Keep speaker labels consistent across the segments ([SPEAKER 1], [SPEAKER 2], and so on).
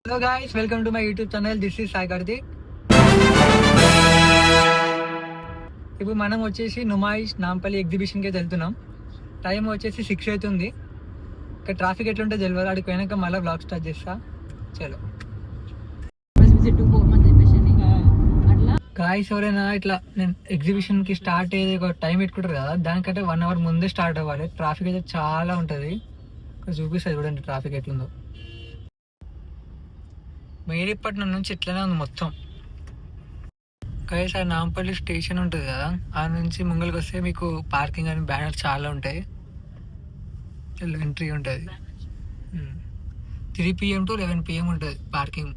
[SPEAKER 1] Hello guys, welcome to my YouTube channel. This is Sai Karthik. ఇప్పుడు మనం వచ్చేసి నుమాయిష్ నాంపల్లి ఎగ్జిబిషన్కి అయితే వెళ్తున్నాం. టైం వచ్చేసి 6 అవుతుంది. ఇక్కడ ట్రాఫిక్ ఎట్లుంటే తెలియదు. అక్కడికి పోయినాక మళ్ళీ బ్లాగ్ స్టార్ట్ చేస్తా. చలో గాయ్స్, ఎవరైనా ఇట్లా నేను ఎగ్జిబిషన్కి స్టార్ట్ అయ్యేది ఒక టైం పెట్టుకుంటారు కదా, దానికంటే 1 అవర్ ముందే స్టార్ట్ అవ్వాలి. ట్రాఫిక్ అయితే చాలా ఉంటుంది. ఇక్కడ చూపిస్తుంది చూడండి ట్రాఫిక్ ఎట్లుందో. మేడిపట్నం నుంచి ఇట్లనే ఉంది మొత్తం. కైస్ ఆ నాంపల్లి స్టేషన్ ఉంటుంది కదా, ఆ నుంచి ముంగల్కి వస్తే మీకు పార్కింగ్ అని బ్యానర్ చాలా ఉంటాయి. ఎంట్రీ ఉంటుంది. 3 PM to 11 PM ఉంటుంది పార్కింగ్.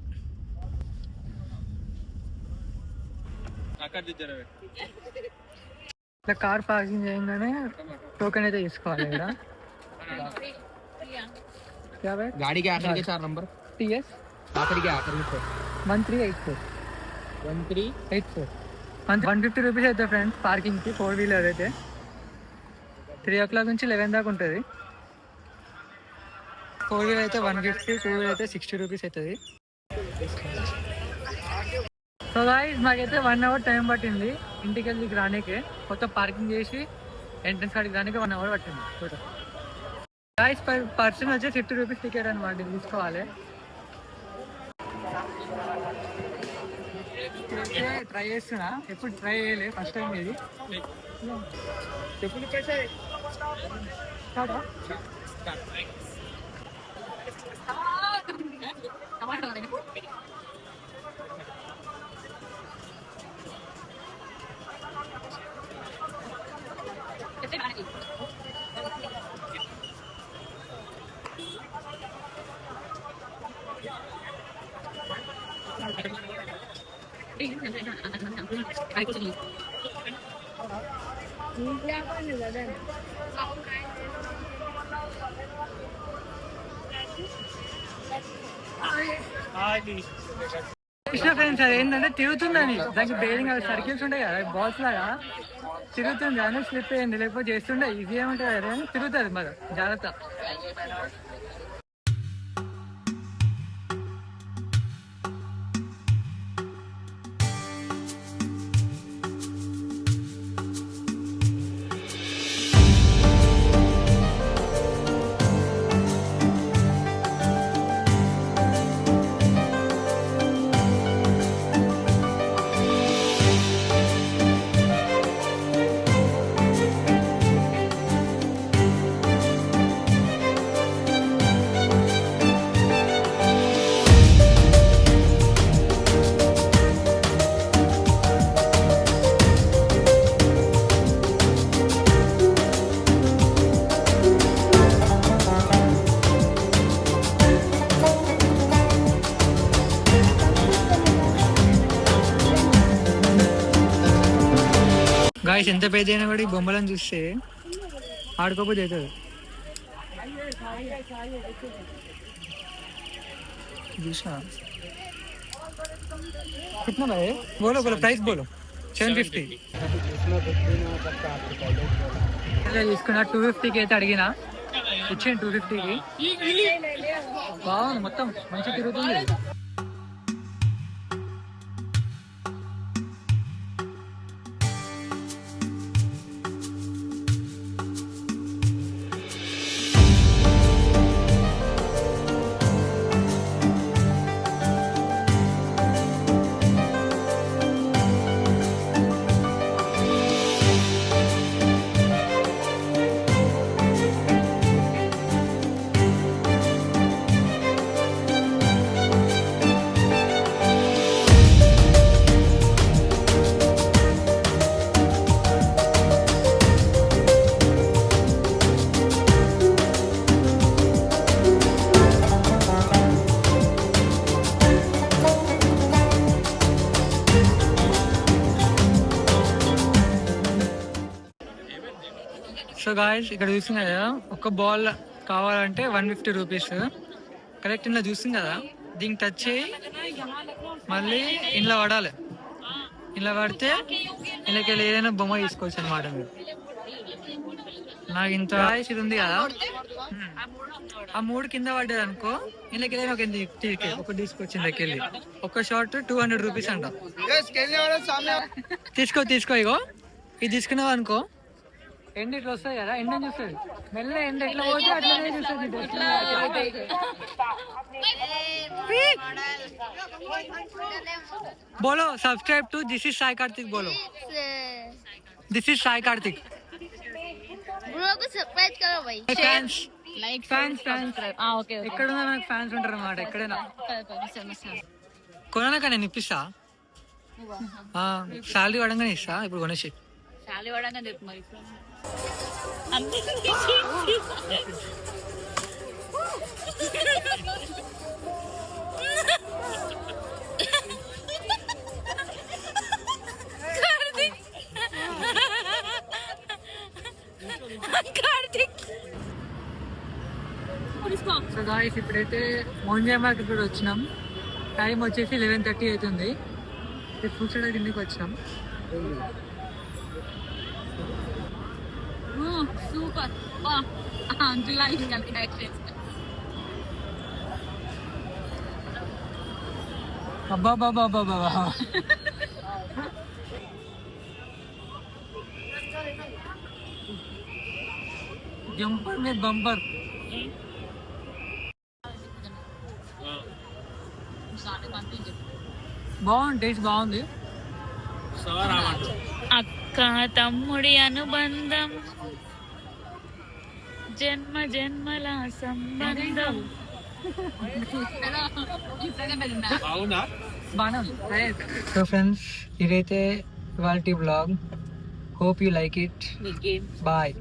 [SPEAKER 1] ఇట్లా కార్ పార్కింగ్ చేయగానే టోకెన్ అయితే తీసుకోవాలి. ఇక్కడ
[SPEAKER 2] गाड़ी के आखिर के 4 नंबर
[SPEAKER 1] TS
[SPEAKER 2] आखिर के
[SPEAKER 1] 1384
[SPEAKER 2] 1384
[SPEAKER 1] 150 రూపీస్ అయితే ఫ్రెండ్స్ పార్కింగ్కి. 4 వీలర్ అయితే 3 o'clock నుంచి 11 దాకా ఉంటుంది. 4 వీలర్ అయితే 150, 2 వీలర్ అయితే 60 రూపీస్ అవుతుంది. సో గాయ్స్, మాకైతే 1 hour టైం పట్టింది ఇంటికి వెళ్ళి రానికే. కొత్త పార్కింగ్ చేసి ఎంట్రన్స్ కాడికి రానికి 1 hour పట్టింది. గాయ్స్, పర్ పర్సన్ వచ్చి 50 రూపీస్ టికెట్ అనమాట, తీసుకోవాలి. ట్రై చేస్తున్నా, ఎప్పుడు ట్రై చేయలే, ఫస్ట్ టైం ఇది. ఫ్రెండ్స్, అది ఏంటంటే తిరుగుతుందని, దానికి బేరింగ్ సర్కిల్స్ ఉంటాయి కదా, బాల్స్ లాగా తిరుగుతుంది. అని స్లిప్ అయ్యింది, లేకపోతే చేస్తుండే ఈజీ ఏమంటుంది కదా, తిరుగుతుంది. మరి జాగ్రత్త. గాయస్, ఎంత పెద్ద అయినా కూడా ఈ బొమ్మలను చూస్తే ఆడుకోకపోతే అవుతుంది. చూసా कितना भाई? बोलो बोलो प्राइस बोलो. 750 తీసుకున్నా. 250కి అయితే అడిగినా, ఇచ్చాను 250కి. బాగుంది, మొత్తం మంచిగా తిరుగుతుంది. సో గాయస్, ఇక్కడ చూస్తుంది కదా, ఒక బాల్ కావాలంటే 150 రూపీస్. కరెక్ట్ ఇంట్లో చూస్తుంది కదా, దీనికి టచ్ చేయి, మళ్ళీ ఇంట్లో పడాలి. ఇలా పడితే ఇందులోకి వెళ్ళి ఏదైనా బొమ్మ తీసుకోవచ్చు అనమాట. మీరు నాకు ఇంత ఇది ఉంది కదా, ఆ 3 కింద పడ్డది అనుకో, ఇందులోకి వెళ్ళి ఒక తీసుకొచ్చింది వెళ్ళి ఒక షార్ట్ 200 రూపీస్ అంట. తీసుకో ఇగో ఇది తీసుకున్నావు అనుకో, ఎండ్ ఇట్లా వస్తాయి కదా, ఎండ్ అని చూస్తుంది మెల్ల, ఎండ్ ఎట్లా పోతే అట్లనే చూస్తుంది. बोलो subscribe to this is Sai Kartik. बोलो this is Sai Kartik.
[SPEAKER 3] Bro को सरप्राइज करो भाई.
[SPEAKER 1] फैंस
[SPEAKER 3] लाइक
[SPEAKER 1] फैंस
[SPEAKER 3] ఓకే
[SPEAKER 1] ఎక్కడ ఉన్నా మనకు ఫ్యాన్స్ ఉంటారు అన్నమాట. ఎక్కడైనా కొనాక నేను ఇప్పిస్తా, శాలరీ పడంగానే ఇస్తా. ఇప్పుడు కొనేసి
[SPEAKER 3] చాలు వాడగా చెప్పు మరి.
[SPEAKER 1] సో గాయ్స్ ఇప్పుడైతే మౌంజా మార్కెట్ కూడా వచ్చినాం. టైం వచ్చేసి 11:30 అవుతుంది. ఫుడ్ సైడ్ కిందకి వచ్చినాం.
[SPEAKER 3] సూపర్ వా అంజులా ఇంకా యాక్షన్.
[SPEAKER 1] అబ్బా జంపర్ మీద బంపర్. బాగుంది, టేస్ట్ బాగుంది.
[SPEAKER 3] అక్క తమ్ముడి అనుబంధం, జన్మ జన్మల సంబంధం.
[SPEAKER 1] సో ఫ్రెండ్స్, ఇదైతే ఇవాల్టి blog. Hope you like it. Bye.